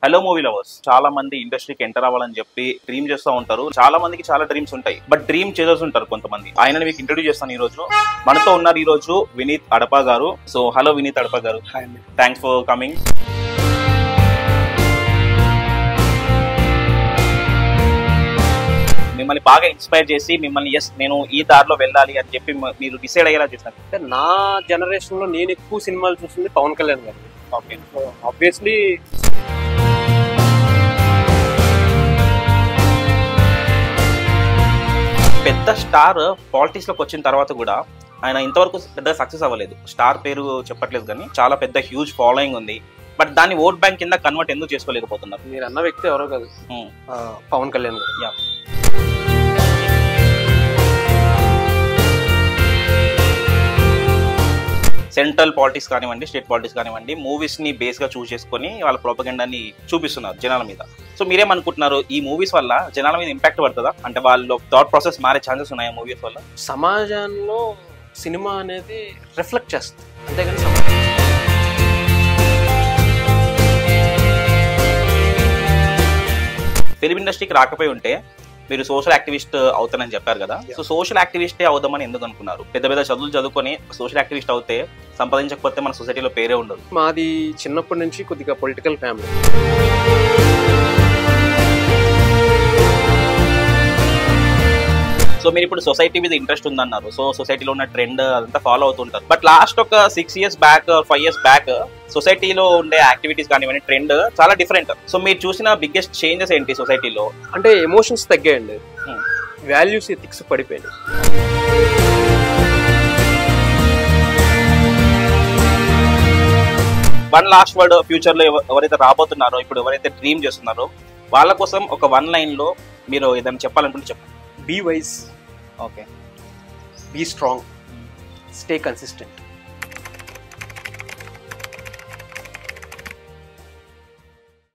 Hello movie lovers, చాలా మంది ఇండస్ట్రీకి ఎంటర్ అవ్వాలని చెప్పి డ్రీమ్ చేస్తూ ఉంటారు. చాలా మందికి చాలా డ్రీమ్స్ ఉంటాయి, బట్ డ్రీమ్ చేసేసి ఉంటారు కొంతమంది. ఆయనని మీకు ఇంట్రొడ్యూస్ చేస్తాను. ఈ రోజు మనతో ఉన్నారు ఈ రోజు వినీత్ అడప గారు. సో హలో వినీత్ అడప గారు, థ్యాంక్స్ ఫర్ కమింగ్. మిమ్మల్ని బాగా ఇన్స్పైర్ చేసి మిమ్మల్ని నేను ఈ దారిలో వెళ్ళాలి అని చెప్పి మీరు డిసైడ్ అయ్యేలా చేస్తారు. నా జనరేషన్ లో నేను ఎక్కువ సినిమాలు చూస్తుంది పవన్ కళ్యాణ్ గారు. ఓకే, ఆబ్వియస్లీ పెద్ద స్టార్ పాలిటిక్స్ లోకి వచ్చిన తర్వాత కూడా ఆయన ఇంతవరకు పెద్ద సక్సెస్ అవ్వలేదు. స్టార్ పేరు చెప్పట్లేదు కానీ చాలా పెద్ద హ్యూజ్ ఫాలోయింగ్ ఉంది. బట్ దాన్ని ఓట్ బ్యాంక్ కింద కన్వర్ట్ ఎందుకు చేసుకోలేకపోతున్నారు? మీరు అన్న వ్యక్తి ఎవరో కాదు, పవన్ కళ్యాణ్ గారు. సెంట్రల్ పాలిటిక్స్ కానివ్వండి, స్టేట్ పాలిటిక్స్ కానివ్వండి, మూవీస్ ని బేస్ గా చూస్ చేసుకొని వాళ్ళ ప్రొపగండాని చూపిస్తున్నారు జనాల మీద. సో మీరేమనుకుంటున్నారు, ఈ మూవీస్ వల్ల జనాల మీద ఇంపాక్ట్ పడుతుందా? అంటే వాళ్ళ థాట్ ప్రాసెస్ మారే ఛాన్సెస్ ఉన్నాయా మూవీస్ వల్ల? సమాజంలో సినిమా అనేది రిఫ్లెక్ట్ చేస్తుంది, అంతేగాని ఫిలిం ఇండస్ట్రీకి రాకపోయి ఉంటే మీరు సోషల్ యాక్టివిస్ట్ అవుతానని చెప్పారు కదా. సో సోషల్ యాక్టివిస్టే అవుదామని ఎందుకు అనుకున్నారు? పెద్ద పెద్ద చదువులు చదువుకొని సోషల్ యాక్టివిస్ట్ అవుతే సంపాదించకపోతే మన సొసైటీలో పేరే ఉండదు. మాది చిన్నప్పటి నుంచి కొద్దిగా పొలిటికల్ ఫ్యామిలీ. సో మీరు ఇప్పుడు సొసైటీ మీద ఇంట్రెస్ట్ ఉందన్నారు. సో సొసైటీలో ఉన్న ట్రెండ్ అదంతా ఫాలో అవుతుంటారు. బట్ లాస్ట్ ఒక 6 years బ్యాక్ 5 years బ్యాక్ సొసైటీలో ఉండే యాక్టివిటీస్ కానివ్వండి, ట్రెండ్ చాలా డిఫరెంట్. సో మీరు చూసిన బిగ్గెస్ట్ చేంజెస్ ఏంటి సొసైటీలో? అంటే ఎమోషన్స్ తగ్గాయండి, వాల్యూస్ ఎథిక్స్ పడిపోయాయి. వన్ లాస్ట్ వర్డ్, ఫ్యూచర్ లో ఎవరైతే రాబోతున్నారో, ఇప్పుడు ఎవరైతే డ్రీమ్ చేస్తున్నారో వాళ్ళ కోసం ఒక 1 line లో మీరు ఏదైనా చెప్పాలనుకుంటే చెప్పండి. Be wise, okay, be strong, stay consistent.